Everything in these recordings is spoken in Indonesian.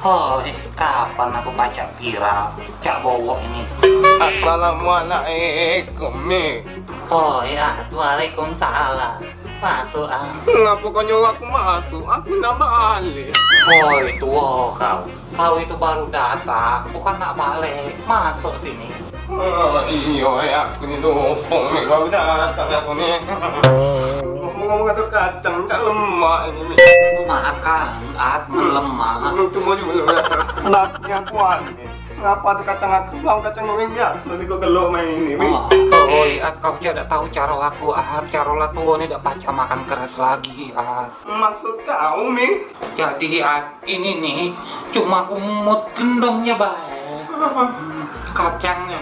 Oh, kapan aku baca viral Cak Bowo ini? Assalamualaikum Mi. Oh ya, waalaikumsalam. Masuk ah. Ngapa kau nyuruh aku masuk? Aku nak balik. Oh itu kau. Kau itu baru datang, bukan nak balik. Masuk sini. Iya, aku ni lupa Mi. Kau datang aku ni. Ngomong kata kacang tak lemak ini Mi. Makan, melemah. Tunggu dulu ya. Lapnya kuat Mi. Ngapa tu kacang aku? Kau kacang goreng biasa. Nanti kau gelok main ini Mi. Oh, kau tidak tahu cara aku cara lah tua ni dah baca makan keras lagi Maksud kau Mi? Jadi ini nih cuma kumut gendongnya baik. Kacangnya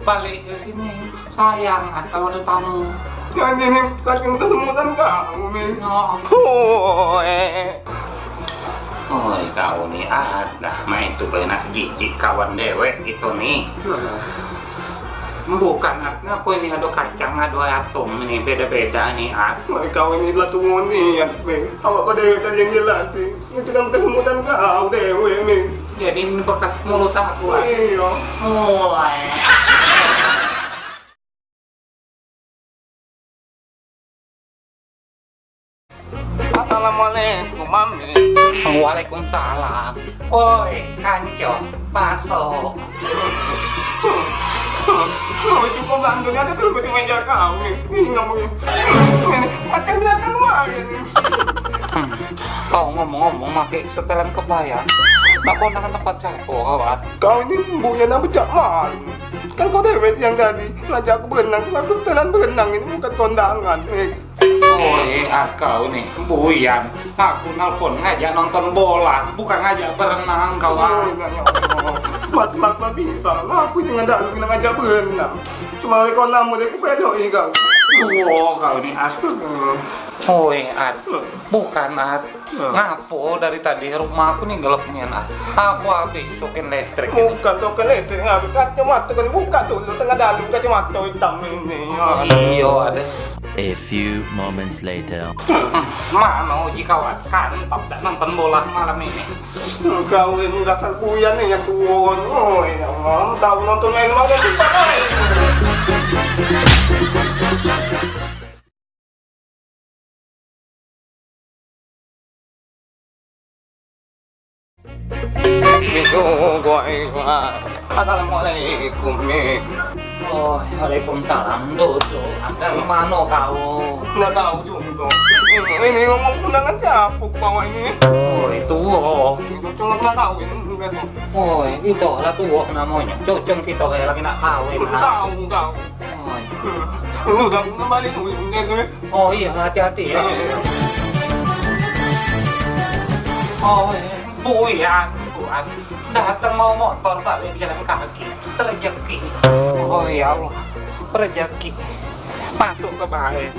balik ke sini. Sayang kalau ada tamu. Jangan ini kacang kesemutan kau Mi. Oh, kau nih ada main itu benar jijik kawan dewek itu nih. Bukan ngapa ini ada kacang ada atom ini beda-beda nih Kau ini lah tuh ni ya Mi. Awak kau dewek yang jelas sih. Itu kan kesemutan kau dewek Mi. Jadi ini bekas mulut aku Iya. Oh. Assalamualaikum Mami. Waalaikumsalam. Oi, kanco, masuk. Itu kau bantunya ada terus di meja kau ni. Ini ngomongnya. Kacang datang lagi ni. Kau ngomong-ngomong pakai setelan kebaya. Nak kondangan tempat saya, kawan. Kau ini buaya nak becak malu. Kan kau dewek yang tadi ngajak aku berenang. Aku setelan berenang ini bukan kondangan. Oi, kau nih, buyan. Aku nelfon ngajak nonton bola, bukan ngajak berenang, kawan. Masalah bisa lah. Aku jangan dah aku nak ngajak berenang. Cuma kau lama dia aku pedok ni kau. Oh, kau nih Oi, bukan ngapo dari tadi rumah aku nih gelapnya aku habis sokin listrik ini. Bukan token listrik, habis kacamata kan buka dulu tengah dalam kacamata hitam ini. Iya ada. A few moments later. Mana uji kawan kan tak nonton bola malam ini. Kau ini rasa kuyan nih yang turun. Oh, ya Allah, tahu nonton main malam cepat. Assalamualaikum Mi. Oh, waalaikumsalam. Duduk. Dari mana kau? Nggak tahu juga. Ini ngomong undangan siapa bawa ini? Oh, itu. Cuma nggak tahu ini besok. Oh, itu lah tuh namanya. Cocok kita kayak lagi nak kawin. Tahu kau. Lu udah balik dulu. Oh iya, hati-hati ya. Oh, buyan. Datang mau motor balik jalan kaki. Rezeki. Oh ya Allah, rezeki. Masuk ke baik.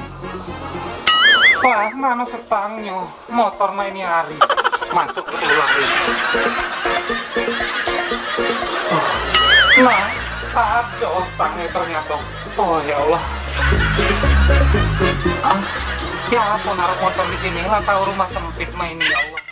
Wah, mana setangnya? Motor main hari. Masuk ke ulang. Nah, ada stangnya ternyata. Oh ya Allah. Siapa naruh motor di sini? Lah tahu rumah sempit main ya Allah.